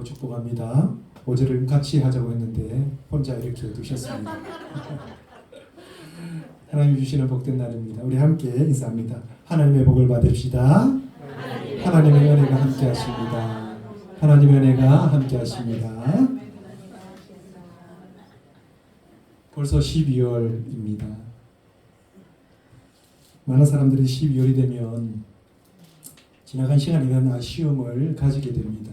축복합니다. 5절을 같이 하자고 했는데 혼자 이렇게 두셨습니다. 하나님 주시는 복된 날입니다. 우리 함께 인사합니다. 하나님의 복을 받읍시다. 하나님의 은혜가 함께 하십니다. 하나님의 은혜가 함께 하십니다. 벌써 12월입니다. 많은 사람들이 12월이 되면 지나간 시간에 대한 아쉬움을 가지게 됩니다.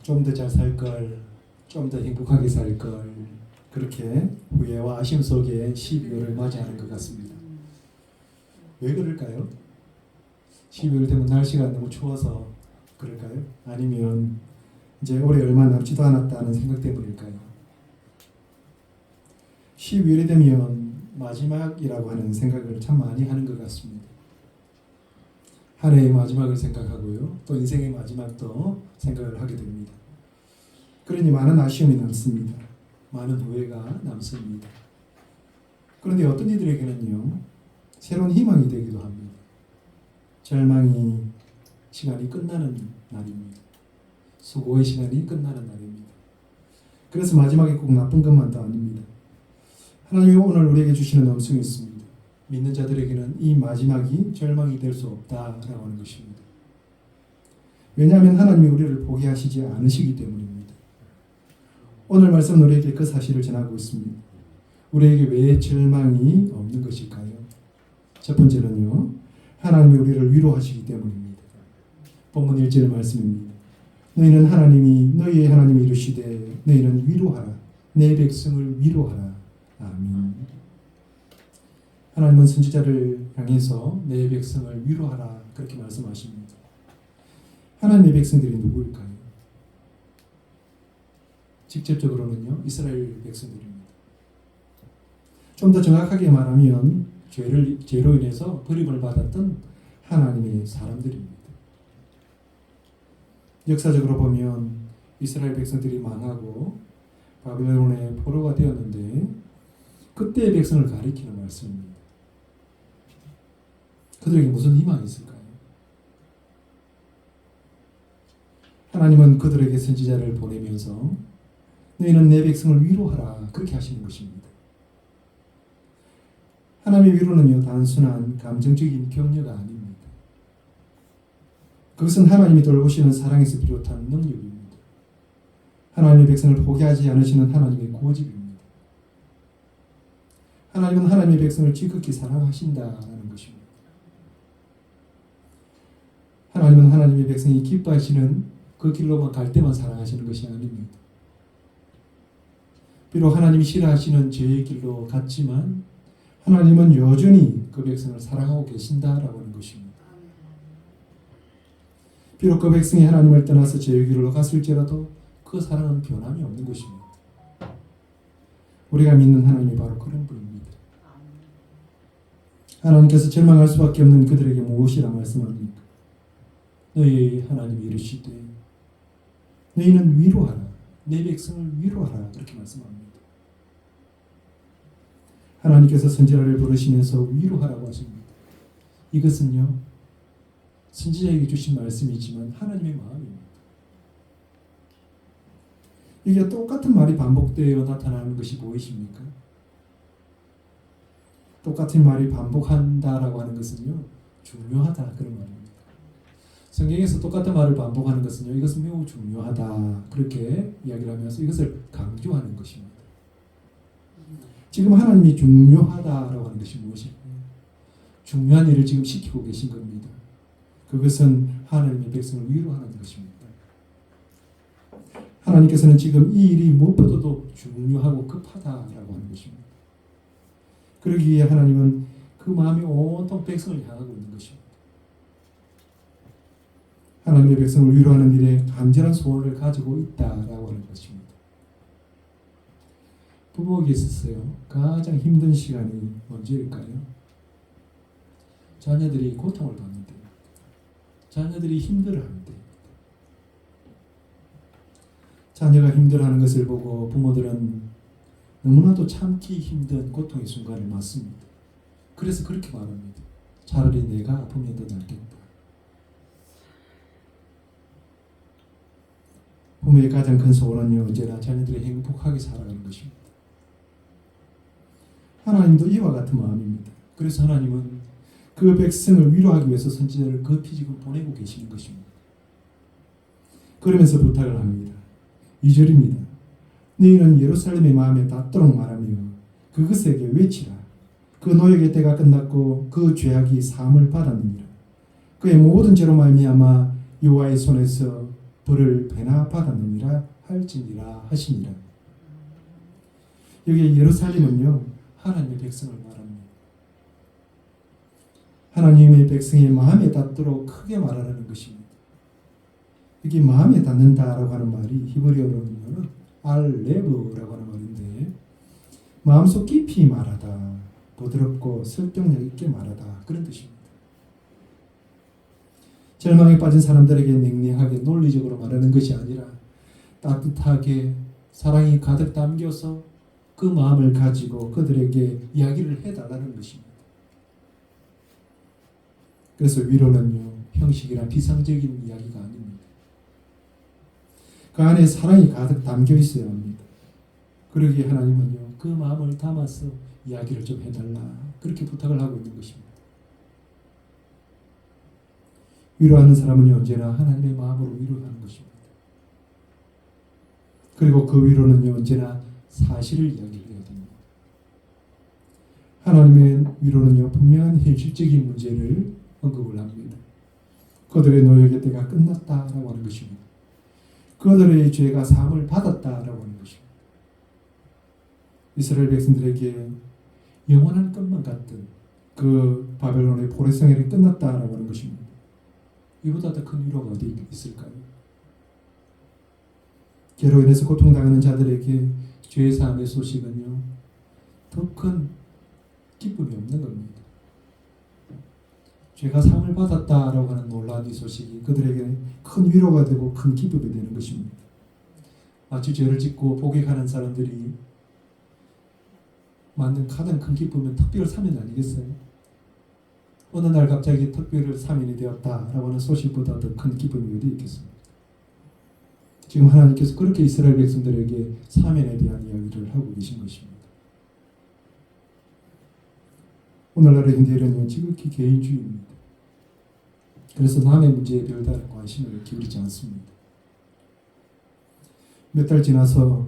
좀 더 잘 살 걸, 좀 더 행복하게 살 걸, 그렇게 후회와 아쉬움 속에 12월을 맞이하는 것 같습니다. 왜 그럴까요? 12월 되면 날씨가 너무 추워서 그럴까요? 아니면 이제 올해 얼마 남지도 않았다는 생각 때문일까요? 12월이 되면 마지막이라고 하는 생각을 참 많이 하는 것 같습니다. 한 해의 마지막을 생각하고요. 또 인생의 마지막도 생각을 하게 됩니다. 그러니 많은 아쉬움이 남습니다. 많은 후회가 남습니다. 그런데 어떤 이들에게는요, 새로운 희망이 되기도 합니다. 절망이 시간이 끝나는 날입니다. 수고의 시간이 끝나는 날입니다. 그래서 마지막에 꼭 나쁜 것만도 아닙니다. 하나님이 오늘 우리에게 주시는 음성이 있습니다. 믿는 자들에게는 이 마지막이 절망이 될 수 없다라고 하는 것입니다. 왜냐하면 하나님이 우리를 포기하시지 않으시기 때문입니다. 오늘 말씀 우리에게 그 사실을 전하고 있습니다. 우리에게 왜 절망이 없는 것일까요? 첫 번째는요, 하나님이 우리를 위로하시기 때문입니다. 본문 1절 말씀입니다. 너희는 너희의 하나님이 이르시되 너희는 위로하라. 내 백성을 위로하라. 아멘. 하나님은 선지자를 향해서 내 백성을 위로하라 그렇게 말씀하십니다. 하나님의 백성들이 누구일까요? 직접적으로는요, 이스라엘 백성들입니다. 좀 더 정확하게 말하면 죄로 인해서 버림을 받았던 하나님의 사람들입니다. 역사적으로 보면 이스라엘 백성들이 망하고 바벨론의 포로가 되었는데 그때의 백성을 가리키는 말씀입니다. 그들에게 무슨 희망이 있을까요? 하나님은 그들에게 선지자를 보내면서 너희는 내 백성을 위로하라 그렇게 하시는 것입니다. 하나님의 위로는요, 단순한 감정적인 격려가 아닙니다. 그것은 하나님이 돌보시는 사랑에서 비롯한 능력입니다. 하나님의 백성을 포기하지 않으시는 하나님의 고집입니다. 하나님은 하나님의 백성을 지극히 사랑하신다는 것입니다. 하나님은 하나님의 백성이 기뻐하시는 그 길로만 갈 때만 사랑하시는 것이 아닙니다. 비록 하나님이 싫어하시는 죄의 길로 갔지만 하나님은 여전히 그 백성을 사랑하고 계신다라고 하는 것입니다. 비록 그 백성이 하나님을 떠나서 죄의 길로 갔을지라도 그 사랑은 변함이 없는 것입니다. 우리가 믿는 하나님이 바로 그런 분입니다. 하나님께서 절망할 수밖에 없는 그들에게 무엇이라 말씀합니까? 너희 하나님이 이르시되 너희는 위로하라. 내 백성을 위로하라. 그렇게 말씀합니다. 하나님께서 선지자를 부르시면서 위로하라고 하십니다. 이것은요, 선지자에게 주신 말씀이지만 하나님의 마음입니다. 이게 똑같은 말이 반복되어 나타나는 것이 보이십니까? 똑같은 말이 반복한다라고 하는 것은요, 중요하다 그런 말입니다. 성경에서 똑같은 말을 반복하는 것은요, 이것은 매우 중요하다 그렇게 이야기를 하면서 이것을 강조하는 것입니다. 지금 하나님이 중요하다라고 하는 것이 무엇일까요? 중요한 일을 지금 시키고 계신 겁니다. 그것은 하나님의 백성을 위로하는 것입니다. 하나님께서는 지금 이 일이 무엇보다도 중요하고 급하다라고 하는 것입니다. 그러기 위해 하나님은 그 마음이 온통 백성을 향하고 있는 것입니다. 하나님의 백성을 위로하는 일에 간절한 소원을 가지고 있다라고 하는 것입니다. 부부에게 있어서요, 가장 힘든 시간이 언제일까요? 자녀들이 고통을 받는 때입니다. 자녀들이 힘들어하는 때입니다. 자녀가 힘들어하는 것을 보고 부모들은 너무나도 참기 힘든 고통의 순간을 맞습니다. 그래서 그렇게 말합니다. 차라리 내가 아프면 더 낫겠다. 부모의 가장 큰 소원은요, 언제나 자녀들이 행복하게 살아가는 것입니다. 하나님도 이와 같은 마음입니다. 그래서 하나님은 그 백성을 위로하기 위해서 선지자를 급히 지금 보내고 계시는 것입니다. 그러면서 부탁을 합니다. 2절입니다. 너희는 예루살렘의 마음에 닿도록 말하며 그것에게 외치라. 그 노역의 때가 끝났고 그 죄악이 사함을 받았느니라. 그의 모든 죄로 말미암아 여호와의 손에서 벌을 배나 받았느니라 할지니라 하시니라. 여기 예루살렘은요, 하나님의 백성을 말합니다. 하나님의 백성의 마음에 닿도록 크게 말하라는 것입니다. 여기 마음에 닿는다라고 하는 말이 히브리어로는 알레브라고 하는 말인데, 마음속 깊이 말하다, 부드럽고 설득력 있게 말하다, 그런 뜻입니다. 절망에 빠진 사람들에게 냉랭하게 논리적으로 말하는 것이 아니라 따뜻하게 사랑이 가득 담겨서 그 마음을 가지고 그들에게 이야기를 해달라는 것입니다. 그래서 위로는요, 형식이나 비상적인 이야기가 아닙니다. 그 안에 사랑이 가득 담겨 있어야 합니다. 그러기에 하나님은요, 그 마음을 담아서 이야기를 좀 해달라, 그렇게 부탁을 하고 있는 것입니다. 위로하는 사람은 언제나 하나님의 마음으로 위로하는 것입니다. 그리고 그 위로는요, 언제나 사실을 이야기해야 됩니다. 하나님의 위로는요, 분명한 현실적인 문제를 언급을 합니다. 그들의 노역의 때가 끝났다라고 하는 것입니다. 그들의 죄가 사함을 받았다라고 하는 것입니다. 이스라엘 백성들에게 영원한 것만 같은 그 바벨론의 포로생활이 끝났다라고 하는 것입니다. 이보다 더 큰 위로가 어디 있을까요? 죄로 인해서 고통당하는 자들에게 죄의 사함의 소식은요, 더 큰 기쁨이 없는 겁니다. 죄가 사함을 받았다라고 하는 놀라운 이 소식이 그들에게 큰 위로가 되고 큰 기쁨이 되는 것입니다. 마치 죄를 짓고 복역하는 사람들이 맞는 가장 큰 기쁨은 특별 사면 아니겠어요? 어느 날 갑자기 특별 사면이 되었다라고 하는 소식보다 더 큰 기쁨이 어디 있겠습니까? 지금 하나님께서 그렇게 이스라엘 백성들에게 사면에 대한 이야기를 하고 계신 것입니다. 오늘날의 현대인은요, 지극히 개인주의입니다. 그래서 남의 문제에 별다른 관심을 기울이지 않습니다. 몇 달 지나서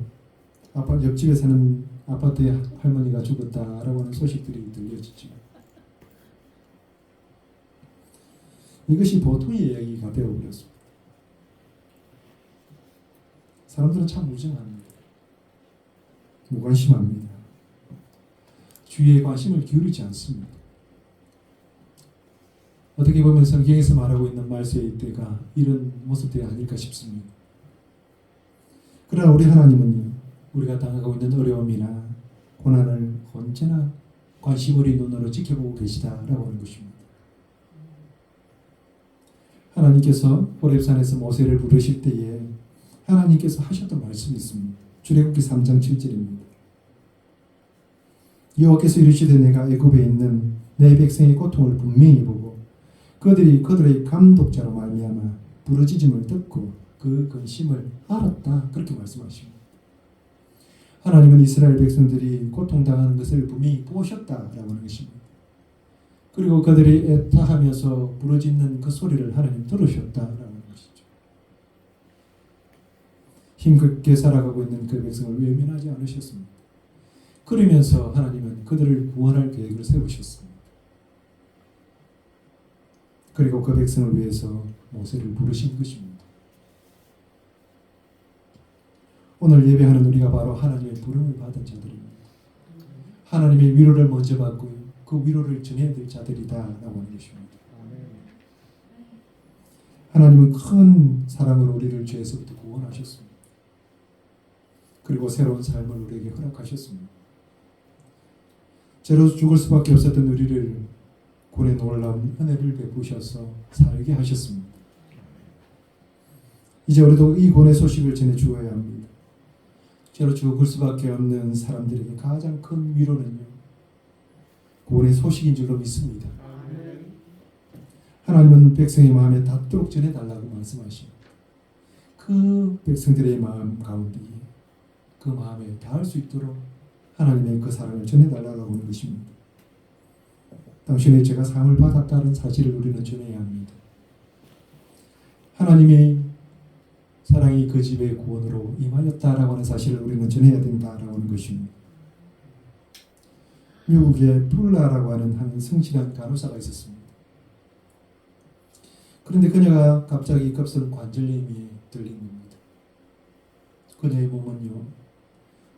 옆집에 사는 아파트의 할머니가 죽었다라고 하는 소식들이 들려지죠. 이것이 보통의 이야기가 되어버렸습니다. 사람들은 참 무정합니다. 무관심합니다. 주위에 관심을 기울이지 않습니다. 어떻게 보면 성경에서 말하고 있는 말세의 때가 이런 모습들이 아닐까 싶습니다. 그러나 우리 하나님은요, 우리가 당하고 있는 어려움이나 고난을 언제나 관심 어린 눈으로 지켜보고 계시다라고 하는 것입니다. 하나님께서 호렙산에서 모세를 부르실 때에 하나님께서 하셨던 말씀이 있습니다. 출애굽기 3장 7절입니다. 여호와께서 이르시되 내가 애굽에 있는 내 백성의 고통을 분명히 보고 그들이 그들의 감독자로 말미암아 부르짖음을 듣고 그 근심을 알았다, 그렇게 말씀하십니다. 하나님은 이스라엘 백성들이 고통당하는 것을 분명히 보셨다라고 하는 것입니다. 그리고 그들이 애타하면서 부르짖는 그 소리를 하나님 들으셨다라는 것이죠. 힘겹게 살아가고 있는 그 백성을 외면하지 않으셨습니다. 그러면서 하나님은 그들을 구원할 계획을 세우셨습니다. 그리고 그 백성을 위해서 모세를 부르신 것입니다. 오늘 예배하는 우리가 바로 하나님의 부름을 받은 자들입니다. 하나님의 위로를 먼저 받고 그 위로를 전해야 될 자들이다라고 하는 것입니다. 하나님은 큰 사랑으로 우리를 죄에서부터 구원하셨습니다. 그리고 새로운 삶을 우리에게 허락하셨습니다. 죄로 죽을 수밖에 없었던 우리를 구원의 놀라운 은혜를 베푸셔서 살게 하셨습니다. 이제 우리도 이 구원의 소식을 전해 주어야 합니다. 죄로 죽을 수밖에 없는 사람들에게 가장 큰 위로는요, 구원의 소식인 줄로 믿습니다. 하나님은 백성의 마음에 닿도록 전해달라고 말씀하십니다. 그 백성들의 마음 가운데 그 마음에 닿을 수 있도록 하나님의 그 사랑을 전해달라고 하는 것입니다. 당신의 죄가 사함을 받았다는 사실을 우리는 전해야 합니다. 하나님의 사랑이 그 집의 구원으로 임하였다라고 하는 사실을 우리는 전해야 된다라고 하는 것입니다. 미국에 폴라라고 하는 한 성실한 간호사가 있었습니다. 그런데 그녀가 갑자기 급성 관절염이 들린 겁니다. 그녀의 몸은요,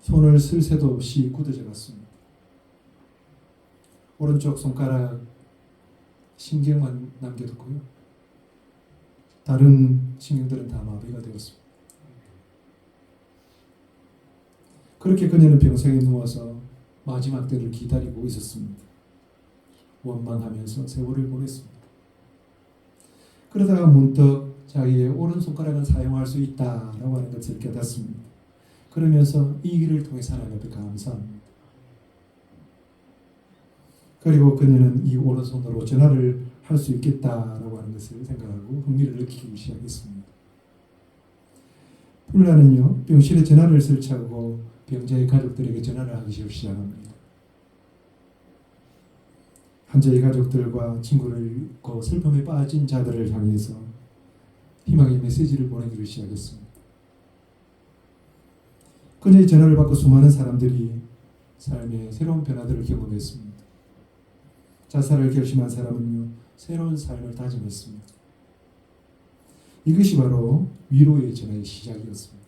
손을 쓸 새도 없이 굳어져 갔습니다. 오른쪽 손가락 신경만 남겨뒀고요. 다른 신경들은 다 마비가 되었습니다. 그렇게 그녀는 병상에 누워서 마지막 때를 기다리고 있었습니다. 원망하면서 세월을 보냈습니다. 그러다가 문득 자기의 오른손가락은 사용할 수 있다라고 하는 것을 깨닫습니다. 그러면서 이 길을 통해서 하나님 앞에 감사합니다. 그리고 그녀는 이 오른손으로 전화를 할 수 있겠다라고 하는 것을 생각하고 흥미를 느끼기 시작했습니다. 폴라는요, 병실에 전화를 설치하고 병자의 가족들에게 전화를 하기 시작합니다. 환자의 가족들과 친구를 잃고 슬픔에 빠진 자들을 향해서 희망의 메시지를 보내기를 시작했습니다. 그녀의 전화를 받고 수많은 사람들이 삶의 새로운 변화들을 경험했습니다. 자살을 결심한 사람은요, 새로운 삶을 다짐했습니다. 이것이 바로 위로의 전화의 시작이었습니다.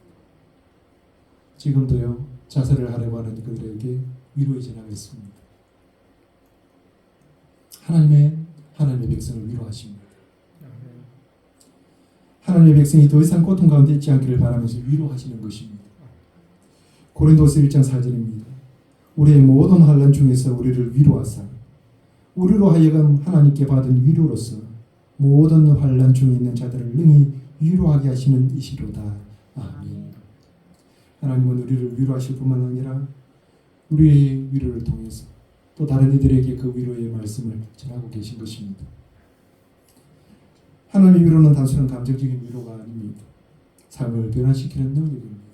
지금도요, 자살을 하려고 하는 그들에게 위로의 전화가 있습니다. 하나님의 백성을 위로하십니다. 하나님의 백성이 더 이상 고통 가운데 있지 않기를 바라면서 위로하시는 것입니다. 고린도서 1장 4절입니다. 우리의 모든 환난 중에서 우리를 위로하사 우리로 하여금 하나님께 받은 위로로서 모든 환난 중에 있는 자들을 능히 위로하게 하시는 이시로다. 아멘. 하나님은 우리를 위로하실 뿐만 아니라 우리의 위로를 통해서 또 다른 이들에게 그 위로의 말씀을 전하고 계신 것입니다. 하나님의 위로는 단순한 감정적인 위로가 아닙니다. 삶을 변화시키는 능력입니다.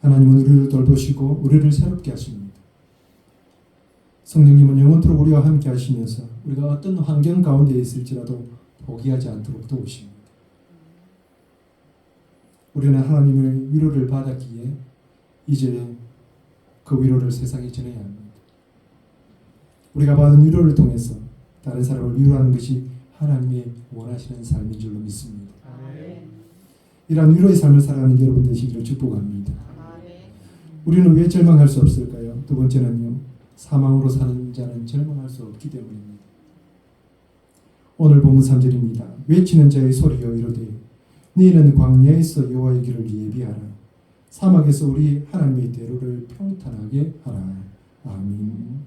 하나님은 우리를 돌보시고 우리를 새롭게 하십니다. 성령님은 영원토록 우리와 함께 하시면서 우리가 어떤 환경 가운데 있을지라도 포기하지 않도록 도우십니다. 우리는 하나님의 위로를 받았기에 이제 그 위로를 세상에 전해야 합니다. 우리가 받은 위로를 통해서 다른 사람을 위로하는 것이 하나님의 원하시는 삶인 줄로 믿습니다. 이러한 위로의 삶을 살아가는 여러분 되시기를 축복합니다. 우리는 왜 절망할 수 없을까요? 두 번째는요, 사망으로 사는 자는 절망할 수 없기 때문입니다. 오늘 본문 3절입니다. 외치는 자의 소리여 이르되 너희는 광야에서 여호와의 길을 예비하라. 사막에서 우리 하나님의 대로를 평탄하게 하라. 아멘.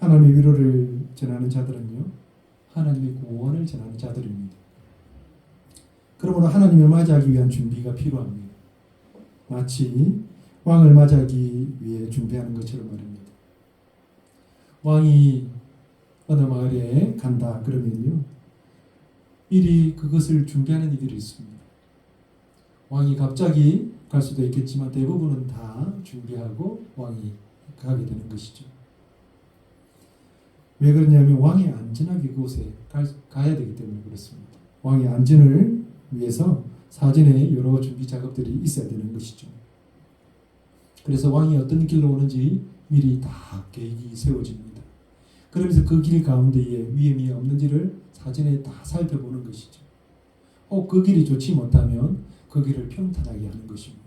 하나님의 위로를 전하는 자들은요, 하나님의 구원을 전하는 자들입니다. 그러므로 하나님을 맞이하기 위한 준비가 필요합니다. 마치 왕을 맞이하기 위해 준비하는 것처럼 말입니다. 왕이 어느 마을에 간다 그러면요, 미리 그것을 준비하는 이들이 있습니다. 왕이 갑자기 갈 수도 있겠지만 대부분은 다 준비하고 왕이 가게 되는 것이죠. 왜 그러냐면 왕이 안전하게 그곳에 가야 되기 때문에 그렇습니다. 왕의 안전을 위해서 사전에 여러 준비 작업들이 있어야 되는 것이죠. 그래서 왕이 어떤 길로 오는지 미리 다 계획이 세워집니다. 그러면서 그 길 가운데에 위험이 없는지를 사전에 다 살펴보는 것이죠. 그 길이 좋지 못하면 그 길을 평탄하게 하는 것입니다.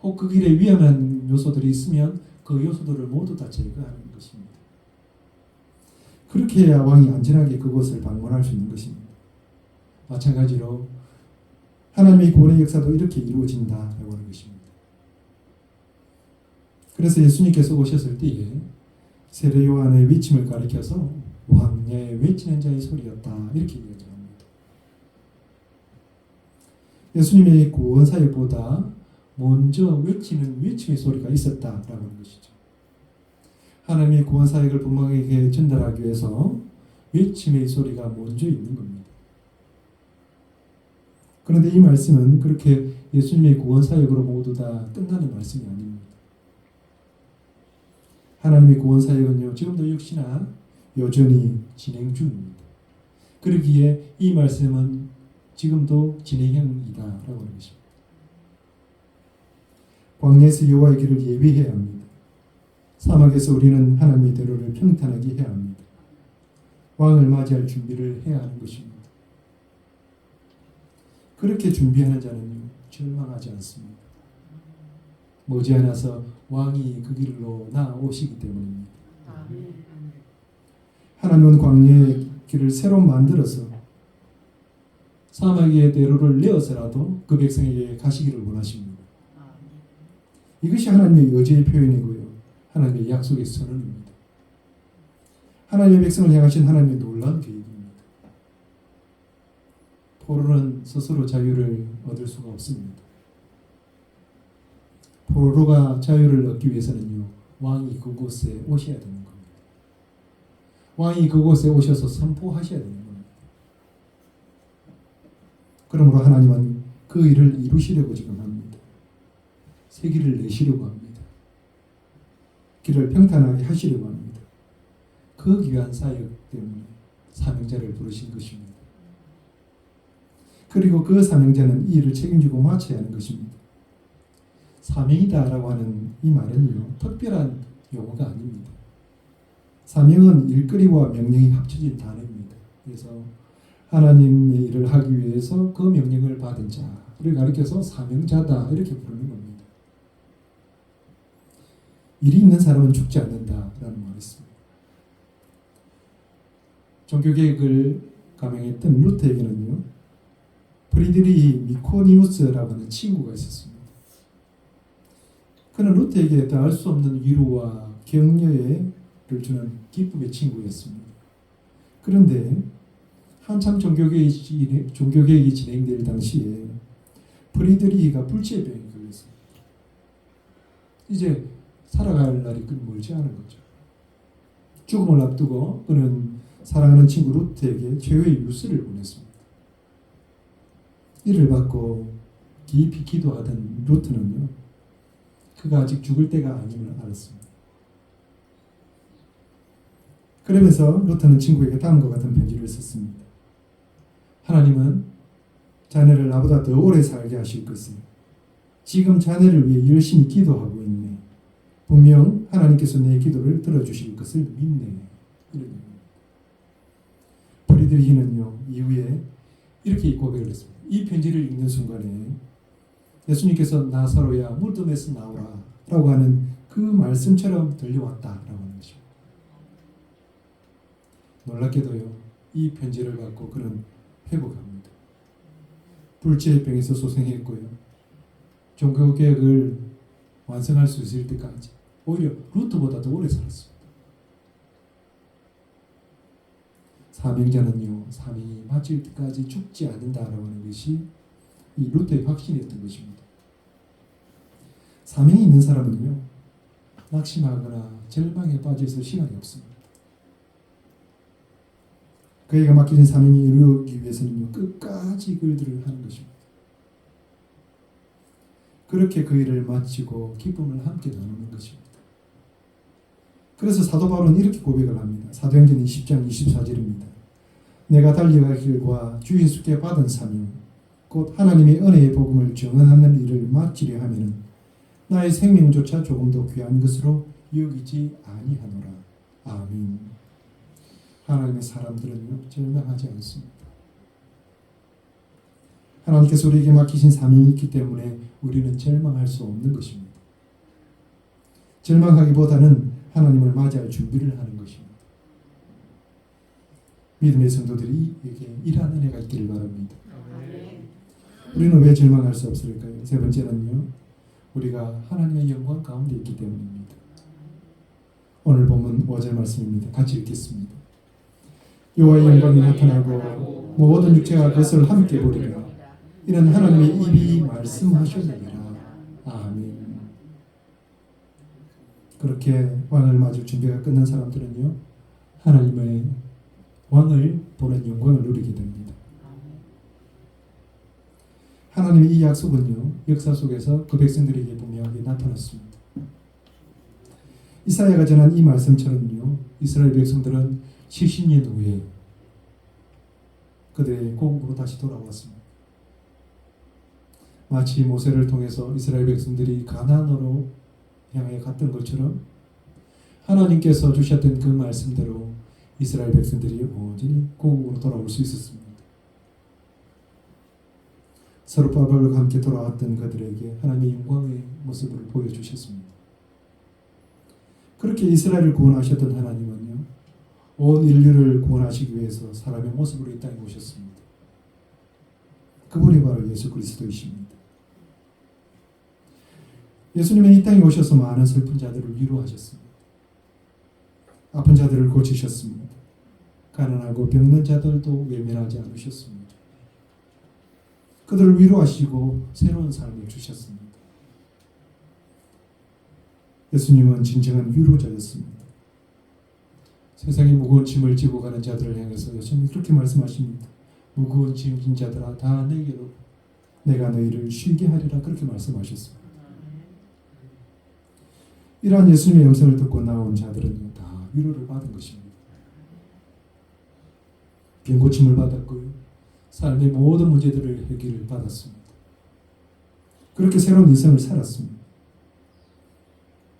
그 길에 위험한 요소들이 있으면 그 요소들을 모두 다 제거하는 것입니다. 그렇게 해야 왕이 안전하게 그곳을 방문할 수 있는 것입니다. 마찬가지로 하나님의 구원의 역사도 이렇게 이루어진다라고 하는 것입니다. 그래서 예수님께서 오셨을 때에 세례 요한의 외침을 가리켜서 왕야에 외치는 자의 소리였다 이렇게 이야기합니다. 예수님의 구원 사역보다 먼저 외치는 외침의 소리가 있었다라고 하는 것이죠. 하나님의 구원 사역을 분명하게 전달하기 위해서 외침의 소리가 먼저 있는 겁니다. 그런데 이 말씀은 그렇게 예수님의 구원 사역으로 모두 다 끝나는 말씀이 아닙니다. 하나님의 구원 사역은요, 지금도 역시나 여전히 진행 중입니다. 그러기에 이 말씀은 지금도 진행형이다라고 하는 것입니다. 광야에서 여호와의 길을 예비해야 합니다. 사막에서 우리는 하나님의 대로를 평탄하게 해야 합니다. 왕을 맞이할 준비를 해야 하는 것입니다. 그렇게 준비하는 자는요, 절망하지 않습니다. 머지않아서 왕이 그 길로 나오시기 때문입니다. 하나님은 광야의 길을 새로 만들어서 사막의 대로를 내어서라도 그 백성에게 가시기를 원하십니다. 이것이 하나님의 의지의 표현이고요, 하나님의 약속의 선언입니다. 하나님의 백성을 향하신 하나님의 놀라운 계획입니다. 포로는 스스로 자유를 얻을 수가 없습니다. 포로가 자유를 얻기 위해서는요, 왕이 그곳에 오셔야 되는 겁니다. 왕이 그곳에 오셔서 선포하셔야 되는 겁니다. 그러므로 하나님은 그 일을 이루시려고 지금 합니다. 새 길을 내시려고 합니다. 길을 평탄하게 하시려고 합니다. 그 귀한 사역 때문에 사명자를 부르신 것입니다. 그리고 그 사명자는 이 일을 책임지고 마쳐야 하는 것입니다. 사명이다라고 하는 이 말은요, 특별한 용어가 아닙니다. 사명은 일거리와 명령이 합쳐진 단어입니다. 그래서 하나님의 일을 하기 위해서 그 명령을 받은 자를 가리켜서 사명자다 이렇게 부르는 겁니다. 일이 있는 사람은 죽지 않는다라는 말이 있습니다. 종교개혁을 감행했던 루터에게는요, 프리드리히 미코니우스라고 하는 친구가 있었습니다. 그는 루터에게 더할 수 없는 위로와 격려를 주는 기쁨의 친구였습니다. 그런데 한참 종교개혁이 진행될 당시에 프리드리히가 불치병에 걸렸습니다. 이제 살아갈 날이 멀지 않은 거죠. 죽음을 앞두고 그는 사랑하는 친구 루터에게 최후의 유서를 보냈습니다. 이를 받고 깊이 기도하던 루터는요, 그가 아직 죽을 때가 아님을 알았습니다. 그러면서 루터는 친구에게 다음과 같은 편지를 썼습니다. 하나님은 자네를 나보다 더 오래 살게 하실 것을 지금 자네를 위해 열심히 기도하고 있네. 분명 하나님께서 내 기도를 들어주실 것을 믿네. 이런 프리드리히는요, 이후에 이렇게 고백을 했습니다. 이 편지를 읽는 순간에 예수님께서 나사로야 무덤에서 나오라 라고 하는 그 말씀처럼 들려왔다라고 하는 것입니다. 놀랍게도요, 이 편지를 받고 그는 회복합니다. 불치병에서 소생했고요, 종교개혁을 완성할 수 있을 때까지 오히려 루터보다 더 오래 살았습니다. 사명자는요, 사명이 마칠 때까지 죽지 않는다라고 하는 것이 이 루터의 확신이었던 것입니다. 사명이 있는 사람은요, 낙심하거나 절망에 빠져 있을 시간이 없습니다. 그에게 맡겨진 사명이 이루어지기 위해서는요, 끝까지 그 일들을 하는 것입니다. 그렇게 그 일을 마치고 기쁨을 함께 나누는 것입니다. 그래서 사도 바울은 이렇게 고백을 합니다. 사도행전 20장 24절입니다. 내가 달려갈 길과 주 예수께 받은 사명 곧 하나님의 은혜의 복음을 증언하는 일을 마치려 하면은 나의 생명조차 조금도 귀한 것으로 여기지 아니하노라. 아멘. 하나님의 사람들은요, 절망하지 않습니다. 하나님께서 우리에게 맡기신 사명이 있기 때문에 우리는 절망할 수 없는 것입니다. 절망하기보다는 하나님을 맞이할 준비를 하는 것입니다. 믿음의 성도들이 이게 이러한 은혜가 있기를 바랍니다. 우리는 왜 절망할 수 없을까요? 세 번째는요, 우리가 하나님의 영광 가운데 있기 때문입니다. 오늘 본문 5절 말씀입니다. 같이 읽겠습니다. 여호와의 영광이 나타나고 모든 육체가 그것을 함께 보리라. 이는 하나님의 입이 말씀하셨느니라. 아멘. 그렇게 왕을 맞을 준비가 끝난 사람들은요, 하나님의 왕을 보는 영광을 누리게 됩니다. 하나님의 이 약속은요, 역사 속에서 그 백성들에게 분명하게 나타났습니다. 이사야가 전한 이 말씀처럼요, 이스라엘 백성들은 70년 후에 그들의 고국으로 다시 돌아왔습니다. 마치 모세를 통해서 이스라엘 백성들이 가나안으로 향해 갔던 것처럼 하나님께서 주셨던 그 말씀대로 이스라엘 백성들이 온전히 고국으로 돌아올 수 있었습니다. 서룹바벨과 함께 돌아왔던 그들에게 하나님의 영광의 모습을 보여주셨습니다. 그렇게 이스라엘을 구원하셨던 하나님은요, 온 인류를 구원하시기 위해서 사람의 모습으로 이 땅에 오셨습니다. 그분이 바로 예수 그리스도이십니다. 예수님은 이 땅에 오셔서 많은 슬픈 자들을 위로하셨습니다. 아픈 자들을 고치셨습니다. 가난하고 병든 자들도 외면하지 않으셨습니다. 그들을 위로하시고 새로운 삶을 주셨습니다. 예수님은 진정한 위로자였습니다. 세상에 무거운 짐을 지고 가는 자들을 향해서 예수님이 그렇게 말씀하십니다. 무거운 짐 진 자들아 다 내게로 내가 너희를 쉬게 하리라 그렇게 말씀하셨습니다. 이러한 예수님의 음성을 듣고 나온 자들은 다 위로를 받은 것입니다. 병고침을 받았고요. 삶의 모든 문제들을 해결을 받았습니다. 그렇게 새로운 인생을 살았습니다.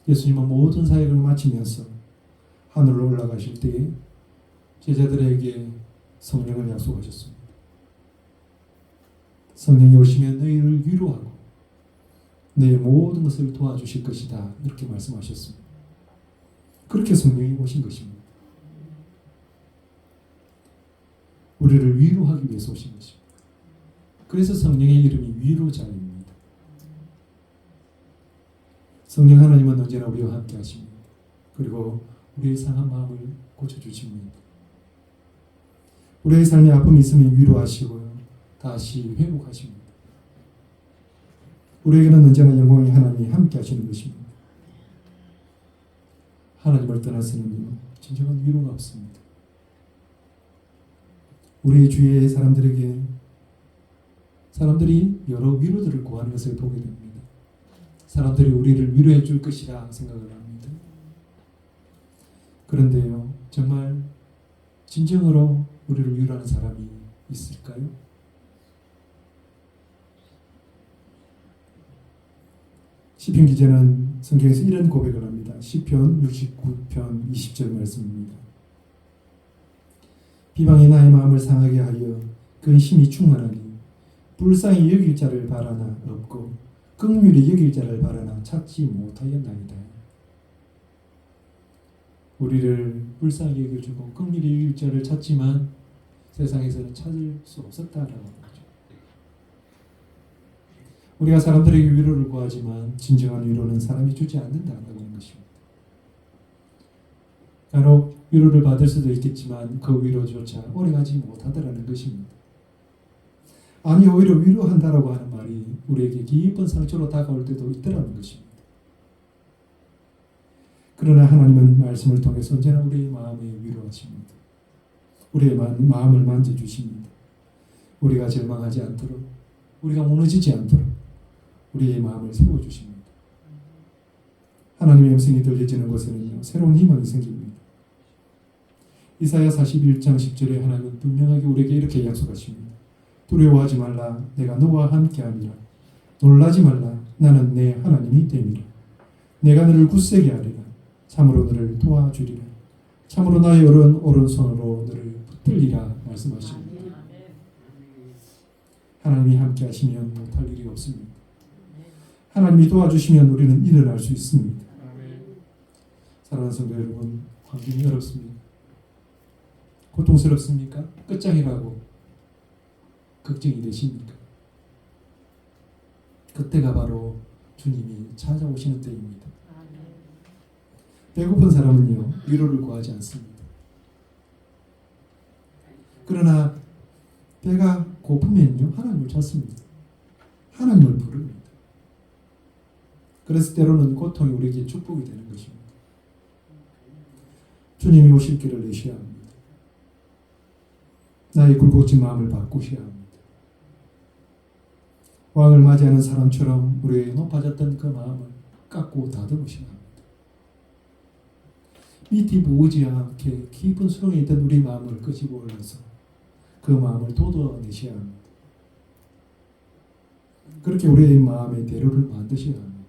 예수님은 모든 사역을 마치면서 하늘로 올라가실 때에 제자들에게 성령을 약속하셨습니다. 성령이 오시면 너희를 위로하고 너희 모든 것을 도와주실 것이다 이렇게 말씀하셨습니다. 그렇게 성령이 오신 것입니다. 우리를 위로하기 위해서 오신 것입니다. 그래서 성령의 이름이 위로자입니다. 성령 하나님은 언제나 우리와 함께 하십니다. 그리고 우리의 상한 마음을 고쳐주십니다. 우리의 삶에 아픔이 있으면 위로하시고요. 다시 회복하십니다. 우리에게는 언제나 영광의 하나님이 함께 하시는 것입니다. 하나님을 떠나서는요, 진정한 위로가 없습니다. 우리 주위의 사람들이 여러 위로들을 구하는 것을 보게 됩니다. 사람들이 우리를 위로해 줄 것이라 생각을 합니다. 그런데요, 정말 진정으로 우리를 위로하는 사람이 있을까요? 시편 기자는 성경에서 이런 고백을 합니다. 시편 69편 20절 말씀입니다. 비방이 나의 마음을 상하게 하여 근심이 충만하니 불쌍히 여길 자를 바라나 없고 긍휼히 여길 자를 바라나 찾지 못하였나이다. 우리를 불쌍히 여겨주고 긍휼히 여길 자를 찾지만 세상에서는 찾을 수 없었다라고 하죠. 우리가 사람들에게 위로를 구하지만 진정한 위로는 사람이 주지 않는다라고 하는 것입니다. 간혹 위로를 받을 수도 있겠지만 그 위로조차 오래가지 못하더라는 것입니다. 아니 오히려 위로한다라고 하는 말이 우리에게 깊은 상처로 다가올 때도 있더라는 것입니다. 그러나 하나님은 말씀을 통해서 언제나 우리의 마음에 위로하십니다. 우리의 마음을 만져주십니다. 우리가 절망하지 않도록, 우리가 무너지지 않도록 우리의 마음을 세워주십니다. 하나님의 음성이 들려지는 곳에는요, 새로운 희망이 생깁니다. 이사야 41장 10절에 하나님은 분명하게 우리에게 이렇게 약속하십니다. 두려워하지 말라, 내가 너와 함께함이라. 놀라지 말라, 나는 내 하나님이 됨이라. 내가 너를 굳세게 하리라. 참으로 너를 도와주리라. 참으로 나의 오른손으로 너를 붙들리라 말씀하십니다. 하나님이 함께 하시면 못할 일이 없습니다. 하나님이 도와주시면 우리는 일어날 수 있습니다. 사랑하는 성도 여러분, 환경이 어렵습니다. 고통스럽습니까? 끝장이라고 걱정이 되십니까? 그때가 바로 주님이 찾아오시는 때입니다. 배고픈 사람은요, 위로를 구하지 않습니다. 그러나 배가 고프면요, 하나님을 찾습니다. 하나님을 부릅니다. 그래서 때로는 고통이 우리에게 축복이 되는 것입니다. 주님이 오실 길을 내셔야 합니다. 나의 굴곡진 마음을 바꾸셔야 합니다. 왕을 맞이하는 사람처럼 우리의 높아졌던 그 마음을 깎고 다듬으시나 합니다. 밑이 보이지 않게 깊은 수렁에 있던 우리 마음을 끄집어 올려서 그 마음을 돋아내셔야 합니다. 그렇게 우리의 마음의 대로를 만드셔야 합니다.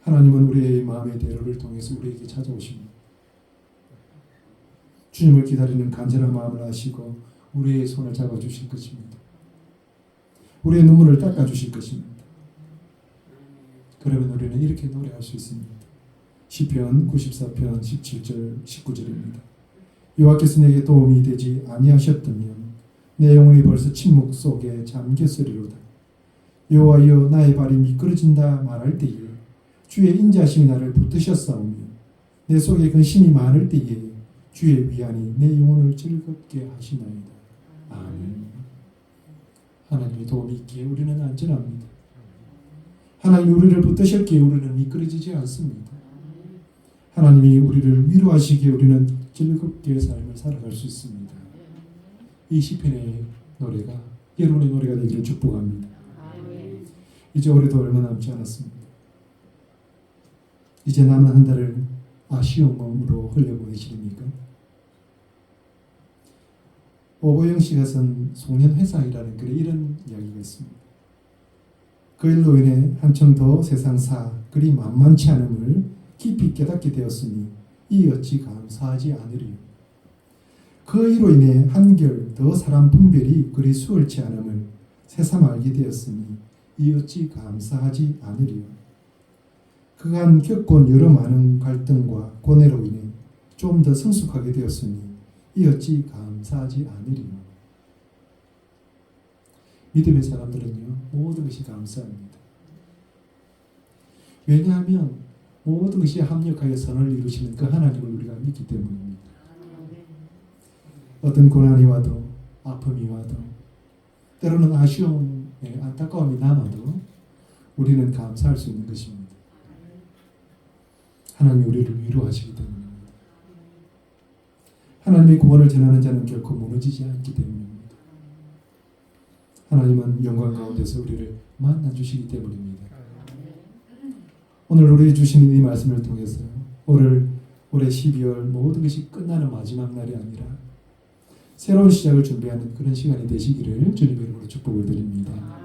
하나님은 우리의 마음의 대로를 통해서 우리에게 찾아오십니다. 주님을 기다리는 간절한 마음을 아시고 우리의 손을 잡아주실 것입니다. 우리의 눈물을 닦아주실 것입니다. 그러면 우리는 이렇게 노래할 수 있습니다. 시편 94편 17절 19절입니다. 여호와께서 내게 도움이 되지 아니하셨다면 내 영혼이 벌써 침묵 속에 잠겼으리로다. 여호와여 나의 발이 미끄러진다 말할 때에 주의 인자심이 나를 붙드셨사오며 내 속에 근심이 많을 때에 주의 위안이 내 영혼을 즐겁게 하시나이다. 아멘. 하나님의 도움이 있기에 우리는 안전합니다. 하나님이 우리를 붙드셨기에 우리는 미끄러지지 않습니다. 하나님이 우리를 위로하시기에 우리는 즐겁게 삶을 살아갈 수 있습니다. 이 시편의 노래가 여러분의 노래가 되기를 축복합니다. 이제 올해도 얼마 남지 않았습니다. 이제 남은 한 달을 아쉬움으로 흘려보내시렵니까? 오보영 씨가 쓴 송년회상이라는 글에 이런 이야기가 있습니다. 그 일로 인해 한층 더 세상사 그리 만만치 않음을 깊이 깨닫게 되었으니 이 어찌 감사하지 않으리요. 그 이로 인해 한결 더 사람 분별이 그리 수월치 않음을 새삼 알게 되었으니 이 어찌 감사하지 않으리요. 그간 겪은 여러 많은 갈등과 고뇌로 인해 좀 더 성숙하게 되었으니 이 어찌 감사하지 않으리요. 믿음의 사람들은요 모든 것이 감사합니다. 왜냐하면 모든 것이 합력하여 선을 이루시는 그 하나님을 우리가 믿기 때문입니다. 어떤 고난이 와도 아픔이 와도 때로는 아쉬움에 안타까움이 남아도 우리는 감사할 수 있는 것입니다. 하나님이 우리를 위로하시기 때문입니다. 하나님의 구원을 전하는 자는 결코 무너지지 않기 때문입니다. 하나님은 영광 가운데서 우리를 만나주시기 때문입니다. 오늘 우리에게 주시는 이 말씀을 통해서 올해 12월 모든 것이 끝나는 마지막 날이 아니라 새로운 시작을 준비하는 그런 시간이 되시기를 주님의 이름으로 축복을 드립니다.